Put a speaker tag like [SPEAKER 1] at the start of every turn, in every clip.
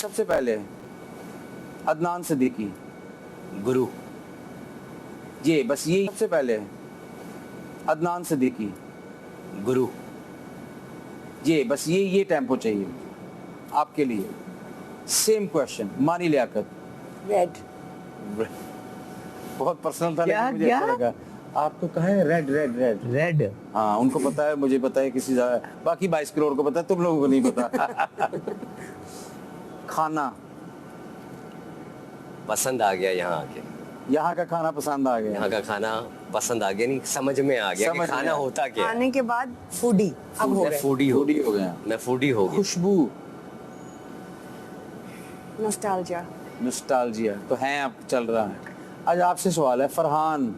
[SPEAKER 1] सबसे पहले अदनान सिद्दीकी।
[SPEAKER 2] गुरु।
[SPEAKER 1] ये बस ये सबसे पहले अदनान सिद्दीकी।
[SPEAKER 2] गुरु।
[SPEAKER 1] ये बस ये टेम्पो चाहिए आपके लिए। सेम क्वेश्चन मानी लियाकत।
[SPEAKER 3] रेड।
[SPEAKER 1] बहुत पर्सनल था
[SPEAKER 2] क्या,
[SPEAKER 1] लेकिन मुझे
[SPEAKER 2] क्या?
[SPEAKER 1] अच्छा लगा। आपको कहा है रेड रेड रेड
[SPEAKER 2] रेड।
[SPEAKER 1] हाँ उनको पता है, मुझे पता है, किसी बाकी 22 करोड़ को पता है, तुम लोगों को नहीं पता। खाना।
[SPEAKER 2] पसंद आ गया यहाँ आके।
[SPEAKER 1] यहाँ का खाना पसंद आ गया।
[SPEAKER 2] यहाँ का खाना पसंद आ गया, नहीं समझ में आ गया कि
[SPEAKER 1] समझ में
[SPEAKER 2] खाना
[SPEAKER 1] आया।
[SPEAKER 2] होता क्या है।
[SPEAKER 3] आने के बाद फूडी अब हो
[SPEAKER 2] मैं
[SPEAKER 3] गए।
[SPEAKER 2] फूडी हो
[SPEAKER 1] फूडी हो गया।
[SPEAKER 2] मैं फूडी हो गया।
[SPEAKER 1] खुशबू।
[SPEAKER 3] नॉस्टैल्जिया।
[SPEAKER 1] नॉस्टैल्जिया तो हैं, अब चल रहा है। आज आपसे सवाल है फरहान।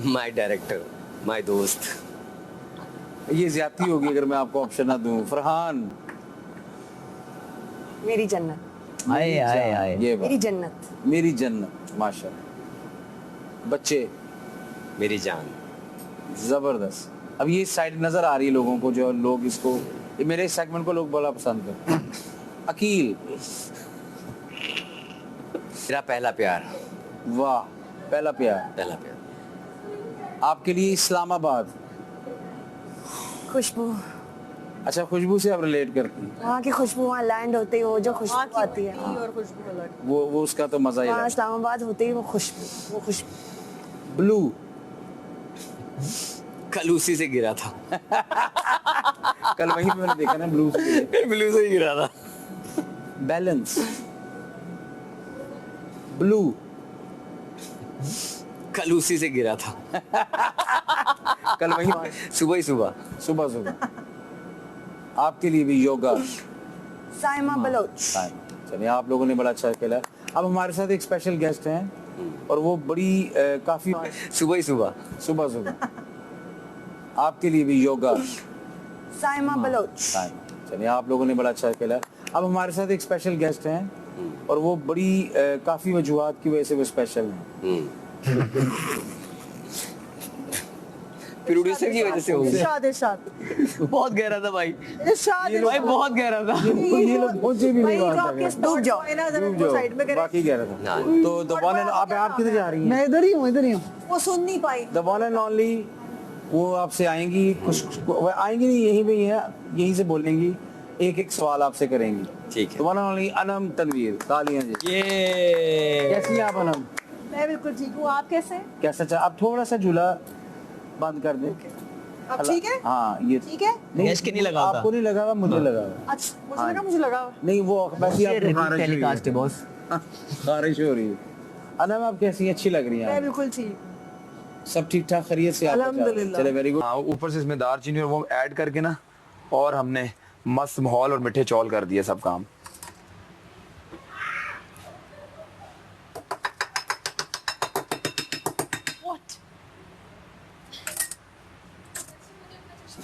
[SPEAKER 2] माय डायरेक्टर, माय दोस्त।
[SPEAKER 1] ये ज्यादती होगी अगर मैं आपको ऑप्शन ना दूं। फरहान।
[SPEAKER 3] मेरी जन्नत।
[SPEAKER 2] आए आए आए।
[SPEAKER 1] ये बात।
[SPEAKER 3] मेरी जन्नत।
[SPEAKER 1] मेरी जन्नत माशाल्लाह। बच्चे।
[SPEAKER 2] मेरी जान।
[SPEAKER 1] जबरदस्त। अब ये साइड नजर आ रही है लोगों को, जो लोग इसको, ये मेरे सेगमेंट को लोग बड़ा पसंद करते हैं। अकील।
[SPEAKER 2] मेरा पहला प्यार।
[SPEAKER 1] वाह, पहला प्यार।
[SPEAKER 2] पहला प्यार।
[SPEAKER 1] आपके लिए इस्लामाबाद।
[SPEAKER 3] खुशबू।
[SPEAKER 1] अच्छा, खुशबू से आप रिलेट करती हैं।
[SPEAKER 3] वहाँ की खुशबू, वहाँ लैंड होते ही वो जो
[SPEAKER 4] वहाँ
[SPEAKER 3] खुशबू
[SPEAKER 4] की
[SPEAKER 3] आती है,
[SPEAKER 4] मिट्टी और खुशबू अलग।
[SPEAKER 1] वो उसका तो मजा ही
[SPEAKER 3] वहाँ
[SPEAKER 1] है।
[SPEAKER 3] इस्लामाबाद होते ही वो खुशबू।
[SPEAKER 1] ब्लू।
[SPEAKER 2] कल उसी से गिरा था।
[SPEAKER 1] कल वहीं पे मैंने देखा ना ब्लू से।
[SPEAKER 2] ब्लू से ही गिरा था।
[SPEAKER 1] बैलेंस। ब्लू।
[SPEAKER 2] कल उसी से गिरा था।
[SPEAKER 1] कल वहीं
[SPEAKER 2] सुबह ही सुबह।
[SPEAKER 1] सुबह सुबह। आपके लिए भी योगा।
[SPEAKER 3] साइमा बलोच।
[SPEAKER 1] चलिए, आप लोगों ने बड़ा अच्छा खेला। अब हमारे साथ एक स्पेशल गेस्ट हैं और वो बड़ी काफी
[SPEAKER 2] सुबह ही सुबह।
[SPEAKER 1] सुबह सुबह। आपके लिए भी योगा।
[SPEAKER 3] साइमा बलोच।
[SPEAKER 1] चलिए, आप लोगों ने बड़ा अच्छा खेला। अब हमारे साथ एक स्पेशल गेस्ट हैं और वो बड़ी काफी वजूहात की वजह से वो स्पेशल हैं।
[SPEAKER 2] प्रोड्यूसर की वजह से हो गया।
[SPEAKER 4] इरशाद इरशाद
[SPEAKER 2] बहुत गहरा था भाई।
[SPEAKER 4] इरशाद
[SPEAKER 2] भाई बहुत गहरा था।
[SPEAKER 1] ये लोग पहुंचे भी नहीं वहाँ
[SPEAKER 4] आपके
[SPEAKER 1] तक।
[SPEAKER 4] डूब जाओ है ना, जरा
[SPEAKER 1] डूब
[SPEAKER 4] इनको
[SPEAKER 1] जाओ।
[SPEAKER 4] साइड में करें।
[SPEAKER 1] बाकी कह रहा था। तो द वन एंड आप किधर जा रही हैं?
[SPEAKER 4] मैं इधर ही हूँ, इधर ही हूँ। वो सुन नहीं पाई।
[SPEAKER 1] द वन एंड ओनली वो आपसे आएंगी, कुछ वो आएंगी नहीं, यहीं पे ही है, यहीं से बोलेंगी, एक एक सवाल आपसे करेंगी।
[SPEAKER 2] ठीक है।
[SPEAKER 1] The one and only Anam Tanveer. तालियां जी।
[SPEAKER 2] ये
[SPEAKER 1] कैसी हैं आप अनम?
[SPEAKER 4] मैं बिल्कुल ठीक हूँ, आप कैसे?
[SPEAKER 1] कैसा चल? आप थोड़ा सा झूला बंद कर दें।
[SPEAKER 4] अब ठीक है?
[SPEAKER 1] हाँ, ये
[SPEAKER 4] ठीक है?
[SPEAKER 2] गैस के नहीं लगा होगा।
[SPEAKER 1] आपको नहीं लगा हुआ, मुझे लगा हुआ।
[SPEAKER 4] अच्छा, मुझे लगा, मुझे लगा।
[SPEAKER 1] नहीं, वो वैसे आपको खारिश हुई
[SPEAKER 2] टेलीकास्ट है
[SPEAKER 1] है।
[SPEAKER 2] बॉस।
[SPEAKER 1] खारिश हो रही है। अनम, आप कैसी हैं? अच्छी लग रही हैं
[SPEAKER 4] मैं
[SPEAKER 1] आप।
[SPEAKER 4] बिल्कुल ठीक।
[SPEAKER 1] सब ठीक ठाक, खैरियत से?
[SPEAKER 4] अल्हम्दुलिल्लाह।
[SPEAKER 1] चले, वेरी गुड। हाँ, ऊपर से इसमें दालचीनी और वो ऐड करके ना, और हमने मस्त माहौल और मिठे चौल कर दिए सब काम।
[SPEAKER 4] What?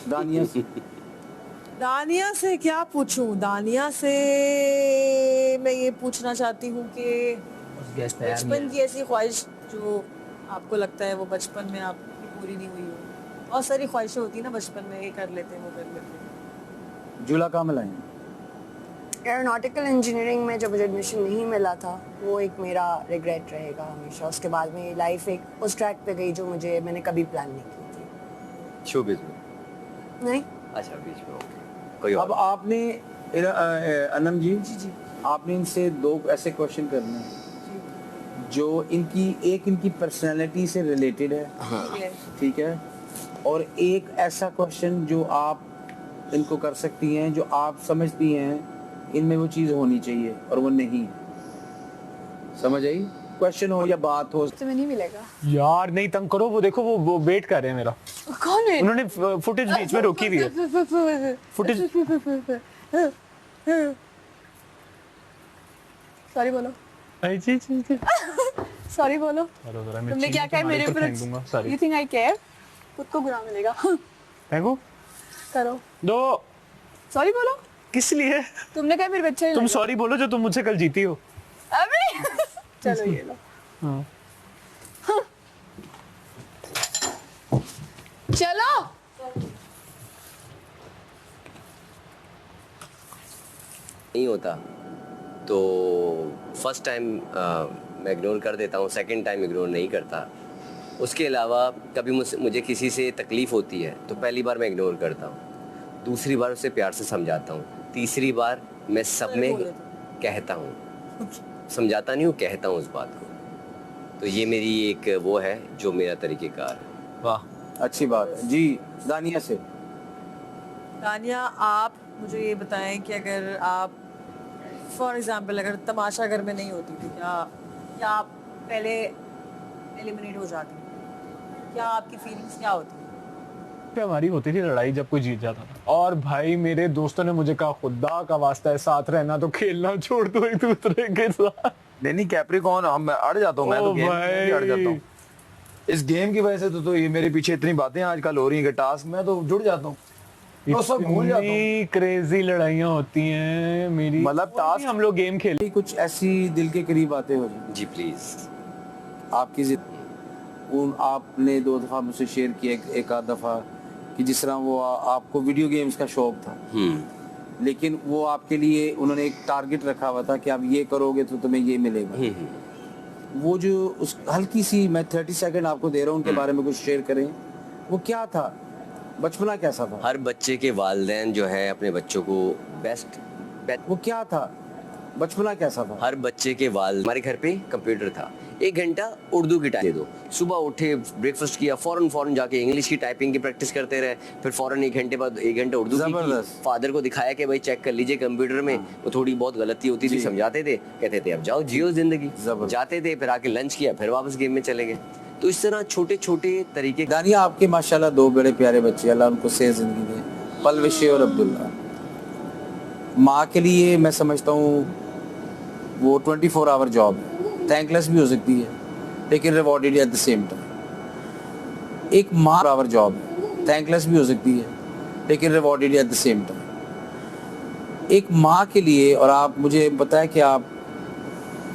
[SPEAKER 1] दानिया
[SPEAKER 4] दानिया से क्या पूछूं? दानिया से मैं ये पूछना चाहती हूँ कि बचपन की ऐसी ख्वाहिश जो आपको लगता है वो बचपन में आपकी पूरी नहीं हुई हो। बहुत सारी ख्वाहिशें होती है ना बचपन में, ये कर लेते हैं, वो कर लेते हैं।
[SPEAKER 1] झूला कहाँ मिलाएं?
[SPEAKER 3] एरोनॉटिकल इंजीनियरिंग में जब मुझे एडमिशन नहीं मिला था, वो एक मेरा रिग्रेट रहेगा हमेशा। उसके बाद में लाइफ एक उस ट्रैक पे गई जो मैंने कभी प्लान नहीं की थी।
[SPEAKER 2] शोबिज में।
[SPEAKER 3] नहीं।
[SPEAKER 2] अच्छा, बीच में ओके। कोई
[SPEAKER 1] अब
[SPEAKER 2] और?
[SPEAKER 1] आपने अनम जी,
[SPEAKER 4] जी।
[SPEAKER 1] आपने इनसे दो ऐसे क्वेश्चन करने हैं जो इनकी पर्सनालिटी से रिलेटेड है,
[SPEAKER 4] ठीक है।
[SPEAKER 1] ठीक है, और एक ऐसा क्वेश्चन जो आप इनको कर सकती हैं, जो आप समझती हैं इनमें वो चीज़ होनी चाहिए और वो नहीं है। समझ आई? क्वेश्चन हो या बात हो।
[SPEAKER 4] तुम्हें नहीं मिलेगा।
[SPEAKER 5] यार नहीं तंग करो, वो देखो वो वेट कर रहे हैं मेरा।
[SPEAKER 4] कौन है?
[SPEAKER 5] उन्होंने फुटेज बीच में रोकी हुई है। फुटेज
[SPEAKER 4] सॉरी बोलो,
[SPEAKER 5] जी
[SPEAKER 4] सॉरी बोलो।
[SPEAKER 5] तुमने
[SPEAKER 4] तुमने क्या कहा मेरे ऊपर?
[SPEAKER 5] Sorry.
[SPEAKER 4] You think I care? खुद को बुरा मिलेगा।
[SPEAKER 5] फेंको
[SPEAKER 4] करो,
[SPEAKER 5] दो।
[SPEAKER 4] सॉरी बोलो।
[SPEAKER 5] किस लिए?
[SPEAKER 4] तुमने कहा मेरे बच्चे
[SPEAKER 5] तुम सॉरी बोलो जो तुम मुझसे कल जीती हो।
[SPEAKER 4] अबे चलो ये लो।
[SPEAKER 5] हाँ।
[SPEAKER 4] चलो
[SPEAKER 6] नहीं होता तो फर्स्ट टाइम मैं इग्नोर कर देता हूँ, सेकंड टाइम इग्नोर नहीं करता। उसके अलावा कभी मुझे किसी से तकलीफ़ होती है तो पहली बार मैं इग्नोर करता हूँ, दूसरी बार उसे प्यार से समझाता हूँ, तीसरी बार मैं सब में कहता हूँ, समझाता नहीं हूँ, कहता हूँ उस बात को। तो ये मेरी एक वो है जो मेरा तरीक़ेकार है।
[SPEAKER 2] वाह,
[SPEAKER 1] अच्छी बात है जी। दानिया से।
[SPEAKER 4] दानिया, आप मुझे ये बताएं कि अगर आप फॉर एग्जांपल अगर तमाशा घर में नहीं होती थी क्या आप पहले एलिमिनेट हो जाती, क्या आपकी फीलिंग्स क्या होती?
[SPEAKER 5] पे हमारी होती थी लड़ाई जब कोई जीत जाता था, और भाई मेरे दोस्तों ने मुझे कहा खुदा का वास्ता है साथ रहना तो खेलना छोड़ दो एक दूसरे के साथ।
[SPEAKER 1] नहीं कैप्रिकॉर्न, हम अड़ जाता हूँ मैं तो, गेम में अड़ जाता हूँ। इस गेम की वजह से तो ये मेरे पीछे इतनी बातें आजकल हो रही हैं कि टास्क में तो जुड़ जाता हूँ, तो सब भूल जाता हूँ।
[SPEAKER 5] क्रेजी लड़ाइयाँ होती हैं मेरी,
[SPEAKER 1] मतलब टास्क
[SPEAKER 5] हम लोग गेम खेल
[SPEAKER 1] कुछ ऐसी दिल के करीब आते हो
[SPEAKER 6] जी प्लीज़।
[SPEAKER 1] आपकी उन आपने 2 दफ़ा मुझसे शेयर किया एक आध दफ़ा कि जिस तरह वो आपको वीडियो गेम्स का शौक था, लेकिन वो आपके लिए उन्होंने एक टारगेट रखा हुआ था कि आप ये करोगे तो तुम्हें ये मिलेगा। वो जो उस हल्की सी, मैं 30 सेकंड आपको दे रहा हूँ, उनके बारे में कुछ शेयर करें। वो क्या था, बचपना कैसा था?
[SPEAKER 6] हर बच्चे के वालिदैन जो है अपने बच्चों को बेस्ट
[SPEAKER 1] वो क्या था, बचपना कैसा था?
[SPEAKER 6] हर बच्चे के हमारे घर पे कंप्यूटर था, 1 घंटा उर्दू की टाइप दे दो, सुबह उठे ब्रेकफास्ट किया, फौरन जाके इंग्लिश की टाइपिंग की प्रैक्टिस करते रहे, फिर फौरन 1 घंटे बाद 1 घंटा उर्दू की। फादर को दिखाया कि भाई चेक कर लीजिए कंप्यूटर में, वो थोड़ी बहुत गलती होती थी, समझाते थे, कहते थे अब जाओ जियो जिंदगी, जाते थे, फिर आके लंच किया, फिर वापस गेम में चले गए। तो इस तरह छोटे छोटे तरीके।
[SPEAKER 1] दानिया, आपके माशाल्लाह 2 बड़े प्यारे बच्चे, अल्लाह उनको सेहत जिंदगी दे, पलविश और अब्दुल्ला। माँ के लिए मैं समझता हूँ वो 24 आवर जॉब है, थैंकलेस भी हो सकती है लेकिन rewarded at the same time. एक माँ आवर जॉब है, थैंकलेस भी हो सकती है लेकिन rewarded at the same time. एक माँ के लिए, और आप मुझे बताया कि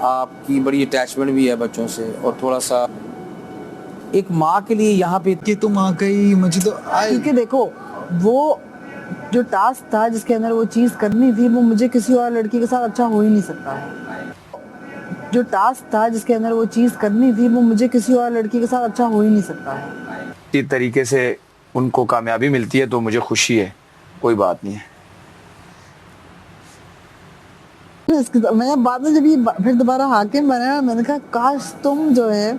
[SPEAKER 1] आपकी बड़ी अटैचमेंट भी है बच्चों से, और थोड़ा सा एक माँ के लिए यहाँ पे
[SPEAKER 7] कि तुम आ गई मुझे तो
[SPEAKER 3] क्योंकि देखो, वो जो टास्क था जिसके अंदर वो चीज़ करनी थी, वो मुझे किसी और लड़की के साथ अच्छा हो ही नहीं सकता है। जो टास्क था जिसके अंदर वो चीज़ करनी थी, वो मुझे किसी और लड़की के साथ अच्छा हो ही नहीं सकता है।
[SPEAKER 1] इस तरीके से उनको कामयाबी मिलती है तो मुझे खुशी है, कोई बात नहीं है।
[SPEAKER 3] मैं बाद में जब ये फिर दोबारा हाकिम बना, मैंने कहा काश तुम जो है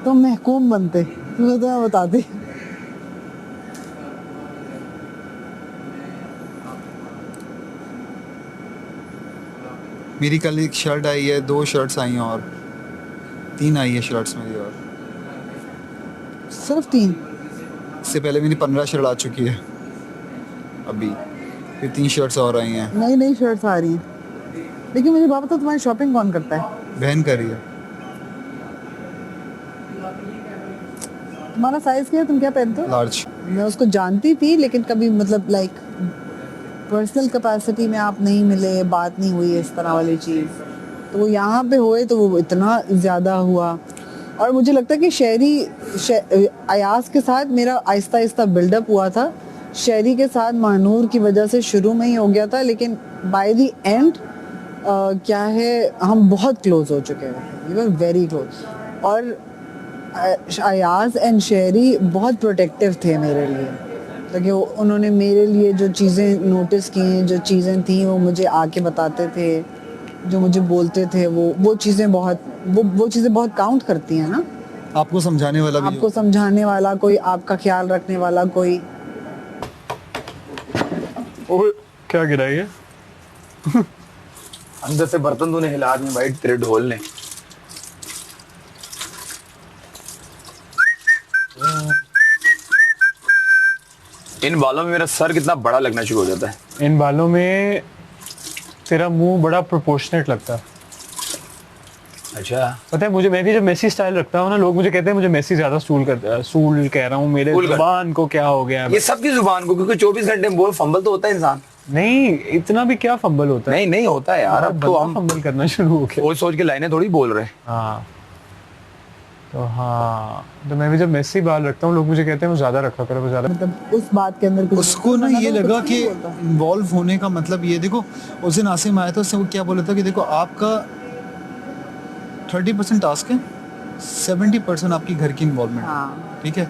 [SPEAKER 3] तुम महकूम बनते, तुम्हें तो मैं बताती।
[SPEAKER 7] मेरी कल एक शर्ट आई है, 2 शर्ट्स आई हैं और 3 आई है शर्ट्स मेरी, और
[SPEAKER 3] सिर्फ 3?
[SPEAKER 7] इससे पहले मेरी 15 शर्ट आ चुकी है अभी, फिर 3 शर्ट्स और आई हैं।
[SPEAKER 3] नई शर्ट्स आ रही हैं। लेकिन मुझे बात बताओ, तुम्हारी शॉपिंग कौन करता है?
[SPEAKER 7] बहन कर रही है।
[SPEAKER 3] तुम्हारा साइज क्या है, तुम क्या पहनते हो?
[SPEAKER 7] लार्ज।
[SPEAKER 3] मैं उसको जानती थी लेकिन कभी मतलब लाइक पर्सनल कैपेसिटी में आप नहीं मिले, बात नहीं हुई इस तरह वाली चीज़। तो वो यहाँ पे हुए तो वो इतना ज़्यादा हुआ, और मुझे लगता है कि अयाज के साथ मेरा आहिस्ता आहिस्ता बिल्डअप हुआ था। शहरी के साथ मानूर की वजह से शुरू में ही हो गया था, लेकिन बाय द एंड क्या है, हम बहुत क्लोज हो चुके हैं, वी वर वेरी क्लोज। और अयाज एंड शहरी बहुत प्रोटेक्टिव थे मेरे लिए, ताकि उन्होंने मेरे लिए जो चीज़ें नोटिस की, जो चीज़ें थी वो मुझे आके बताते थे, जो मुझे बोलते थे, वो चीज़ें बहुत काउंट करती हैं ना।
[SPEAKER 7] आपको समझाने वाला भी,
[SPEAKER 3] आपको समझाने वाला कोई, आपका ख्याल रखने वाला कोई।
[SPEAKER 5] ओए क्या गिराई है?
[SPEAKER 1] अंदर से बर्तन तूने हिला दिए भाई, तेरे ढोल ने। इन बालों में मेरा सर कितना बड़ा लगना शुरू हो जाता है।
[SPEAKER 5] इन बालों में तेरा मुंह बड़ा प्रोपोर्शनेट लगता है।
[SPEAKER 1] अच्छा,
[SPEAKER 5] पता है मुझे, मैं भी जब मेसी स्टाइल रखता हूँ ना, लोग मुझे कहते हैं मुझे मेसी ज्यादा सूल कह रहा हूँ, मेरे जुबान को क्या हो गया है?
[SPEAKER 1] ये सबकी जुबान को, क्योंकि 24 घंटे में बोल फंबल तो होता है इंसान।
[SPEAKER 5] नहीं, इतना भी क्या फंबल होता है?
[SPEAKER 1] नहीं होता है यार, अब तो हम
[SPEAKER 5] फंबल करना शुरू हो गया।
[SPEAKER 1] सोच सोच के लाइनें थोड़ी बोल रहे हैं।
[SPEAKER 5] हाँ, तो हाँ, तो मैं भी जब मेसी बाल रखता हूँ लोग मुझे कहते हैं वो ज्यादा रखा करो, वो ज्यादा।
[SPEAKER 4] मतलब उस बात के अंदर कुछ
[SPEAKER 7] उसको ना ये लगा कि इन्वॉल्व होने का मतलब ये, देखो उस दिन आसिम आया था, उससे वो क्या बोला था कि देखो आपका 30% टास्क है, 70% आपकी घर की इन्वॉल्वमेंट।
[SPEAKER 4] हाँ।
[SPEAKER 7] ठीक है,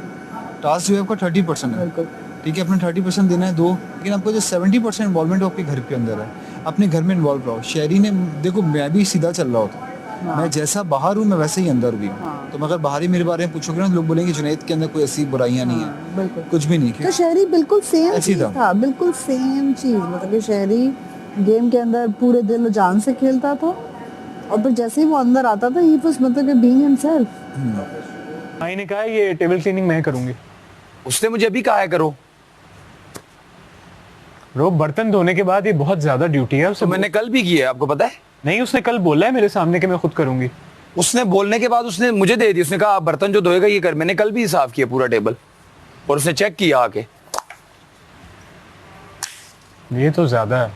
[SPEAKER 7] टास्क जो है आपका 30% है,
[SPEAKER 4] बिल्कुल।
[SPEAKER 7] ठीक है, अपने 30% देना है दो, लेकिन आपको जो 70% इन्वॉल्वमेंट वो आपके घर के अंदर है, अपने घर में इन्वॉल्व रहो। शहरी ने देखो, मैं भी सीधा चल रहा होता, मैं जैसा बाहर हूँ मैं वैसे ही अंदर भी हूँ। तो मगर बाहर ही मेरे बारे में पूछोगे ना, लोग बोलेंगे जुनैद के अंदर कोई ऐसी बुराइयां नहीं है,
[SPEAKER 4] बिल्कुल
[SPEAKER 7] कुछ भी नहीं।
[SPEAKER 4] तो शहरी बिल्कुल सेम
[SPEAKER 7] ऐसी
[SPEAKER 4] चीज
[SPEAKER 7] था।
[SPEAKER 4] था, बिल्कुल सेम चीज। मतलब कि शहरी गेम के अंदर पूरे दिल और जान से खेलता था, और फिर जैसे ही वो अंदर आता था, ही वाज मतलब कि बीइंग हिमसेल्फ।
[SPEAKER 5] भाई ने कहा ये टेबल क्लीनिंग मैं करूंगी।
[SPEAKER 1] उसने मुझे अभी कहा है करो,
[SPEAKER 5] रो बर्तन धोने के बाद ये बहुत ज्यादा ड्यूटी है उसे।
[SPEAKER 1] तो मैंने कल भी की है, आपको पता है।
[SPEAKER 5] नहीं, उसने कल बोला है मेरे सामने कि मैं खुद करूंगी।
[SPEAKER 1] उसने बोलने के बाद उसने मुझे दे दी, उसने कहा आप बर्तन जो धोएगा ये कर। मैंने कल भी साफ किया पूरा टेबल, और उसने चेक किया आके।
[SPEAKER 5] ये तो ज्यादा है,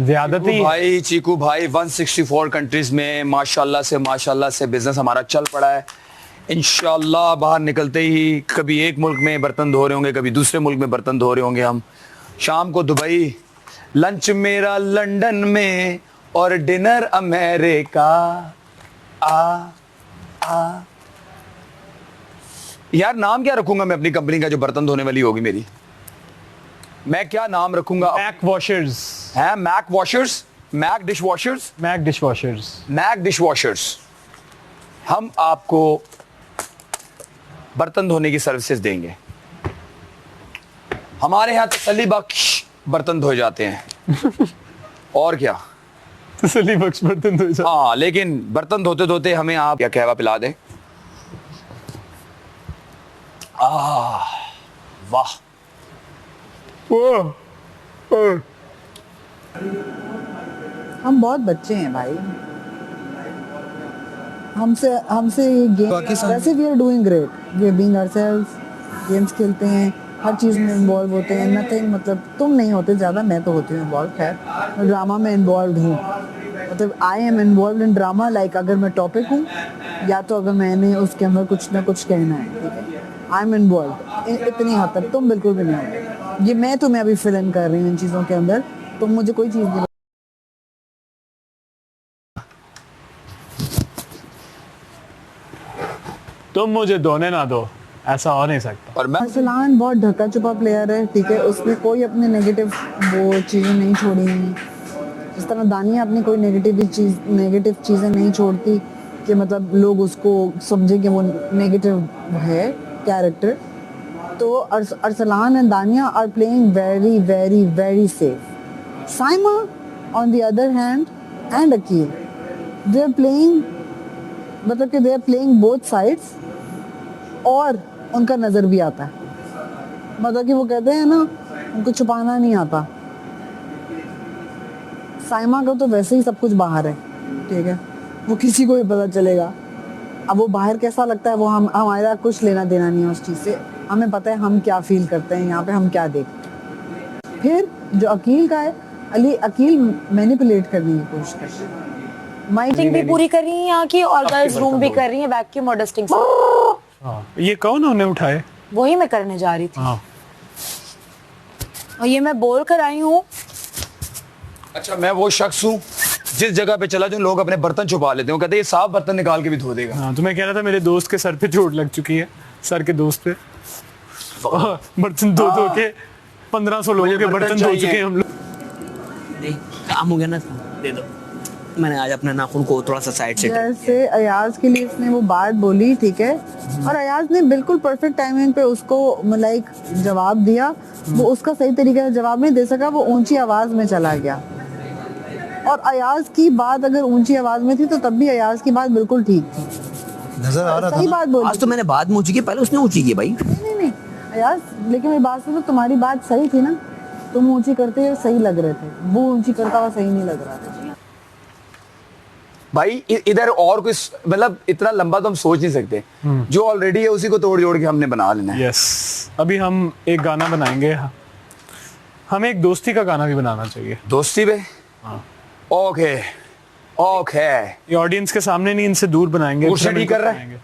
[SPEAKER 5] ज्यादती।
[SPEAKER 1] भाई चीकू भाई 164 कंट्रीज में माशाल्लाह से बिजनेस हमारा चल पड़ा है। इंशाल्लाह बाहर निकलते ही कभी एक मुल्क में बर्तन धो रहे होंगे, कभी दूसरे मुल्क में बर्तन धो रहे होंगे हम। शाम को दुबई, लंच मेरा लंदन में और डिनर अमेरिका। यार नाम क्या रखूंगा मैं अपनी कंपनी का जो बर्तन धोने वाली होगी मेरी? मैं क्या नाम रखूंगा?
[SPEAKER 5] मैक वॉशर्स
[SPEAKER 1] है, Mac washers, Mac dish washers,
[SPEAKER 5] Mac dish washers,
[SPEAKER 1] Mac dish washers. हम आपको बर्तन धोने की सर्विसेज देंगे। हमारे यहाँ तसल्ली बख्श बर्तन धोए जाते हैं। और क्या,
[SPEAKER 5] तसल्ली बख्श बर्तन धोए जाते।
[SPEAKER 1] हाँ, लेकिन बर्तन धोते धोते हमें आप क्या कहवा पिला दें। वाह,
[SPEAKER 4] हम बहुत बच्चे हैं भाई, हमसे हमसे ये गेम,
[SPEAKER 7] पाकिस्तान-
[SPEAKER 4] वैसे we are doing great, we are being ourselves, games खेलते हैं, हर चीज़ में इन्वॉल्व होते हैं। नथिंग, मतलब तुम नहीं होते ज़्यादा, मैं तो होती हूँ इन्वॉल्व। खैर, मैं ड्रामा में इन्वॉल्व हूँ, मतलब I am involve in drama. Like अगर मैं टॉपिक हूँ, या तो अगर मैंने उसके अंदर कुछ ना कुछ कहना है, ठीक है, आई एम इन्वॉल्व इतनी हद तक। तुम बिल्कुल भी नहीं होते। ये मैं तुम्हें अभी फिल इन कर रही हूँ इन चीज़ों के अंदर, तुम मुझे कोई चीज़ नहीं।
[SPEAKER 5] तुम मुझे धोने ना दो, ऐसा हो नहीं सकता।
[SPEAKER 1] और मैं
[SPEAKER 4] अरसलान बहुत ढका छुपा प्लेयर है, ठीक है, उसने कोई अपने नेगेटिव वो चीज़ें नहीं छोड़ी हैं। जिस तरह दानिया अपनी कोई नेगेटिव चीज़ें नहीं छोड़ती कि मतलब लोग उसको समझे कि वो नेगेटिव है कैरेक्टर। तो Arsalan and Dania are playing very very very safe. Saima on the other hand and Aqeel, they are playing, मतलब कि they are playing both sides, और उनका नज़र भी आता है। मतलब कि वो कहते हैं ना, उनको छुपाना नहीं आता। साइमा का तो वैसे ही सब कुछ बाहर है, ठीक है, वो किसी को भी पता चलेगा। अब वो बाहर कैसा लगता है वो हमारा कुछ लेना देना नहीं है उस चीज़ से। हमें पता है हम क्या फील करते हैं, यहाँ पे हम क्या देखते हैं। फिर जो अकील का है, अकील मैनिपुलेट करने की कोशिश करता है।
[SPEAKER 8] मीटिंग भी पूरी कर रही है यहाँ की, और गर्ल्स रूम भी कर रही है वैक्यूम और डस्टिंग।
[SPEAKER 5] हाँ, ये कौन उन्होंने उठाए?
[SPEAKER 8] वही मैं करने जा रही थी।
[SPEAKER 5] हाँ।
[SPEAKER 8] और ये मैं बोल कर आई हूँ।
[SPEAKER 1] अच्छा, मैं वो शख्स हूँ जिस जगह पे चला जो लोग अपने बर्तन छुपा लेते हैं, कहते हैं ये साफ बर्तन निकाल के भी धो देगा।
[SPEAKER 5] हाँ, तो मैं कह रहा था मेरे दोस्त के सर पे चोट लग चुकी है, सर के दोस्त पे। बर्तन धो धो के 1500 लोगों के बर्तन धो चुके हैं हम लोग।
[SPEAKER 2] काम हो गया ना, दे दो। मैंने आज अपने नाखून को थोड़ा सा साइड से
[SPEAKER 4] जैसे अयाज के लिए इसने वो बात बोली, ठीक है, और अयाज ने बिल्कुल परफेक्ट टाइमिंग पे उसको लाइक जवाब दिया। वो उसका सही तरीके से जवाब नहीं दे सका, वो ऊंची आवाज में चला गया। और अयाज की बात अगर ऊंची आवाज में थी तो तब भी अयाज की बात बिल्कुल ठीक थी,
[SPEAKER 7] नजर आ रहा था
[SPEAKER 4] सही
[SPEAKER 7] ना?
[SPEAKER 4] बात बोली।
[SPEAKER 2] आज तो मैंने बात में ऊंची की, पहले उसने ऊंची की भाई।
[SPEAKER 4] नहीं अयाज, लेकिन मेरी बात सुनो, तुम्हारी बात सही थी ना, तुम ऊंची करते हुए सही लग रहे थे, वो ऊंची करता हुआ सही नहीं लग रहा था।
[SPEAKER 1] भाई इधर और कुछ, मतलब इतना लंबा तो हम सोच नहीं सकते। जो ऑलरेडी है उसी को तोड़ जोड़ के हमने बना लेना है।
[SPEAKER 5] यस, अभी हम एक गाना बनाएंगे। हमें एक दोस्ती का गाना भी बनाना चाहिए।
[SPEAKER 1] दोस्ती पे? ओके, ओके
[SPEAKER 5] ये ऑडियंस के सामने नहीं, इनसे दूर बनाएंगे।
[SPEAKER 1] कुर्सी ठीक कर रहा है,
[SPEAKER 5] बनाएंगे।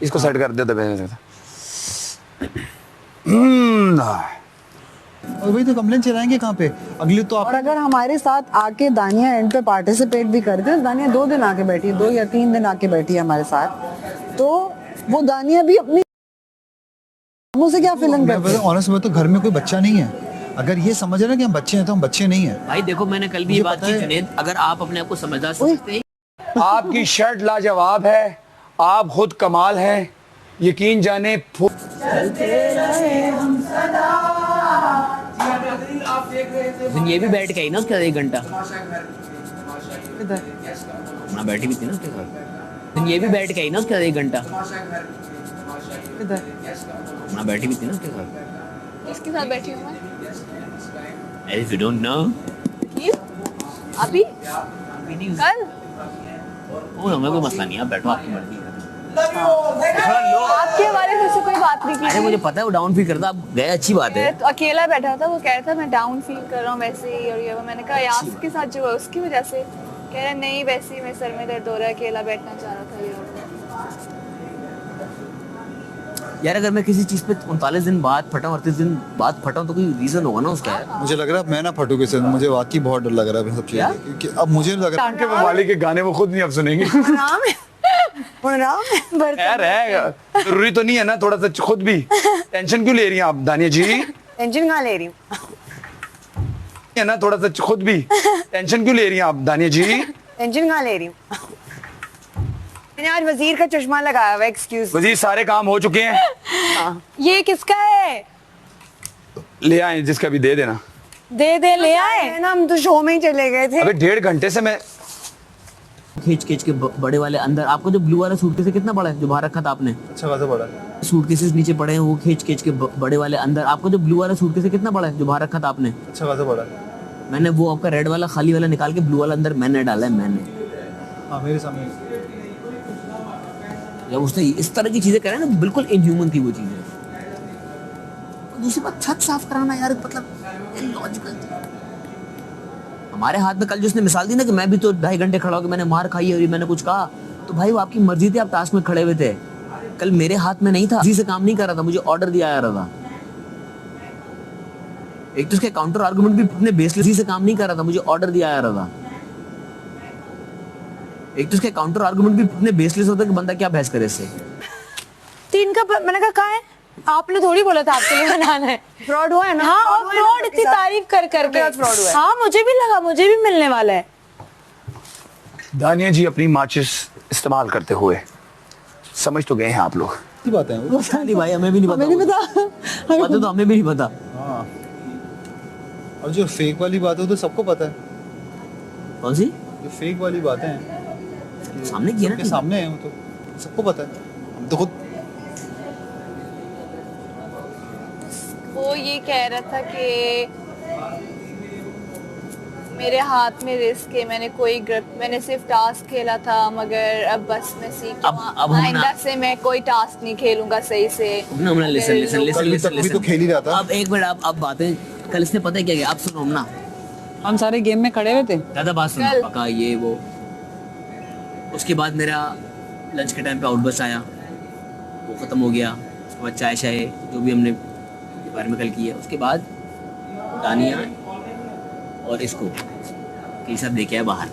[SPEAKER 1] इसको सेट कर दे दबे।
[SPEAKER 7] और वही तो कंप्लेन चलाएंगे कहाँ पे अगले तो
[SPEAKER 3] और
[SPEAKER 7] आप
[SPEAKER 3] अगर हमारे साथ आके दानिया एंड पे पार्टिसिपेट भी करते हैं, दानिया 2 दिन आके बैठी है, 2 या 3 दिन आके बैठी है हमारे साथ, तो वो दानिया भी अपनी मुंह से क्या फिल्म
[SPEAKER 7] मैं
[SPEAKER 3] करती है।
[SPEAKER 7] ऑनेस्ट बात तो घर में कोई बच्चा नहीं है, अगर ये समझ रहे ना कि हम बच्चे हैं तो हम बच्चे नहीं है।
[SPEAKER 2] भाई देखो मैंने कल भी ये
[SPEAKER 7] मुझे
[SPEAKER 2] बात
[SPEAKER 7] पता
[SPEAKER 2] की
[SPEAKER 7] है।
[SPEAKER 2] जुनेद, अगर आप अपने आप को समझदार समझते हैं
[SPEAKER 1] आपकी शर्ट लाजवाब है, आप खुद कमाल हैं, यकीन जाने
[SPEAKER 2] लेकिन ये भी बैठ के आई ना उसके 1 घंटा मैं बैठी भी थी ना उसके साथ, लेकिन ये भी बैठ के आई ना उसके 1 घंटा मैं बैठी भी थी ना उसके साथ।
[SPEAKER 4] किसके साथ बैठी हूँ मैं?
[SPEAKER 2] If you don't know,
[SPEAKER 4] अभी कल
[SPEAKER 2] वो हमें कोई मसला नहीं है, आप बैठो आपकी मर्जी है।
[SPEAKER 4] आपके हवाले से कोई बात नहीं की
[SPEAKER 2] अरे
[SPEAKER 4] थी।
[SPEAKER 2] मुझे पता है वो डाउन फील करता, आप गए अच्छी बात है।
[SPEAKER 4] तो अकेला बैठा था, वो कह रहा था मैं डाउन फील कर रहा हूँ वैसे ही, और ये वो मैंने कहा यास के साथ जो है उसकी वजह से, कह रहा नहीं वैसे ही मेरे सर में दर्द हो रहा है, अकेला बैठना चाह रहा था ये वो।
[SPEAKER 2] यार अगर मैं किसी चीज पे 39 दिन बाद फटा 38 दिन बाद फटा तो कोई रीजन होगा ना उसका यार।
[SPEAKER 7] मुझे लग रहा है मैं ना फटू के साथ, मुझे वाकई बहुत डर लग रहा है सब चीजें, क्योंकि अब मुझे लग रहा है
[SPEAKER 1] के ममालिक के गाने वो खुद नहीं अब सुनेंगे।
[SPEAKER 3] राम है
[SPEAKER 1] यार है, जरूरी तो नहीं है ना थोड़ा सा खुद भी टेंशन क्यों ले रही हैं आप दानिया जी?
[SPEAKER 3] टेंशन कहाँ ले रही हूँ,
[SPEAKER 1] है ना थोड़ा सा खुद भी टेंशन क्यों ले रही हैं आप दानिया जी?
[SPEAKER 3] टेंशन कहाँ ले रही हूँ। मैंने आज वजीर का चश्मा लगाया हुआ, एक्सक्यूज।
[SPEAKER 1] वजीर सारे काम हो चुके हैं,
[SPEAKER 4] ये किसका है?
[SPEAKER 1] ले आए जिसका भी दे देना।
[SPEAKER 4] दे दे ले आए
[SPEAKER 3] ना, हम तो शो में ही चले गए थे।
[SPEAKER 1] अबे 1.5 घंटे से मैं
[SPEAKER 2] खींच खींच के बड़े वाले अंदर, आपको जो ब्लू वाला सूटकेस है कितना बड़ा है जो बाहर रखा था आपने?
[SPEAKER 7] अच्छा खासा बड़ा है।
[SPEAKER 2] सूटकेसेस नीचे पड़े हैं, वो खींच खींच के बड़े वाले अंदर, आपको जो ब्लू वाला सूटकेस है कितना बड़ा है जो बाहर रखा था आपने?
[SPEAKER 7] अच्छा खासा बड़ा है।
[SPEAKER 2] मैंने वो आपका रेड वाला खाली वाला निकाल के ब्लू वाला अंदर मैंने डाला है। मैंने
[SPEAKER 7] हाँ मेरे सामने।
[SPEAKER 2] जब उसने इस तरह की चीजें करा ना, बिल्कुल इनह्यूमन थी वो चीजें। दूसरी बात छत साफ कराना यार, मतलब लॉजिकल हमारे हाथ में कल जो उसने मिसाल दी ना कि मैं भी तो 2.5 घंटे खड़ा होकर मैंने मार खाई और ये मैंने कुछ कहा, तो भाई वो आपकी मर्जी थी, आप टास्क में खड़े हुए थे। कल मेरे हाथ में नहीं था, किसी से काम नहीं कर रहा था, मुझे ऑर्डर दिया जा रहा था। एक तो उसके काउंटर आर्गुमेंट भी इतने बेसलेस, किसी से काम नहीं कर रहा था, मुझे ऑर्डर दिया जा रहा था। एक तो उसके काउंटर आर्गुमेंट भी इतने बेसलेस होता है कि बंदा क्या बहस करे इससे।
[SPEAKER 8] 3 का मैंने कहा कहाँ है, आपने थोड़ी बोला था आपके लिए बनाना है।
[SPEAKER 3] फ्रॉड हुआ है ना?
[SPEAKER 8] हाँ, और फ्रॉड इतनी तारीफ कर करके
[SPEAKER 3] फ्रॉड हुआ है।
[SPEAKER 8] हाँ मुझे भी लगा, मुझे भी मिलने वाला है।
[SPEAKER 1] दानिया जी अपनी माचिस इस्तेमाल करते हुए समझ तो गए हैं आप लोग।
[SPEAKER 7] की बात है वो।
[SPEAKER 2] नहीं भाई हमें भी नहीं पता, पता तो हमें भी नहीं पता।
[SPEAKER 7] हाँ और जो फेक वाली बात है वो तो सबको पता है।
[SPEAKER 2] कौन सी?
[SPEAKER 7] जो फेक वाली बातें हैं
[SPEAKER 2] सामने किया ना
[SPEAKER 7] सबके सामने है, वो तो सबको पता है। हम तो खुद
[SPEAKER 4] वो ये कह रहा था कि मेरे हाथ में रिस्क है, मैंने सिर्फ टास्क खेला था, मगर अब बस मैं सीख
[SPEAKER 2] अब हम
[SPEAKER 4] आइंदा
[SPEAKER 2] ना-
[SPEAKER 4] से मैं कोई टास्क नहीं खेलूंगा सही से।
[SPEAKER 2] हमने लिसन लिसन लिसन
[SPEAKER 7] कल
[SPEAKER 2] लिसन
[SPEAKER 7] तक भी तो खेल ही रहा था।
[SPEAKER 2] अब एक मिनट, अब बातें कल इसने पता है क्या किया, आप सुनो हम ना
[SPEAKER 3] हम सारे गेम में खड़े हुए थे।
[SPEAKER 2] ज्यादा बात सुनो
[SPEAKER 4] कल।
[SPEAKER 2] पका ये वो। उसके बाद मेरा लंच के टाइम पे आउटबस आया, वो खत्म हो गया। उसके बाद चाय शाय जो भी हमने बारे में कल किया, उसके बाद दानिया और इसको ये सब देखे है बाहर,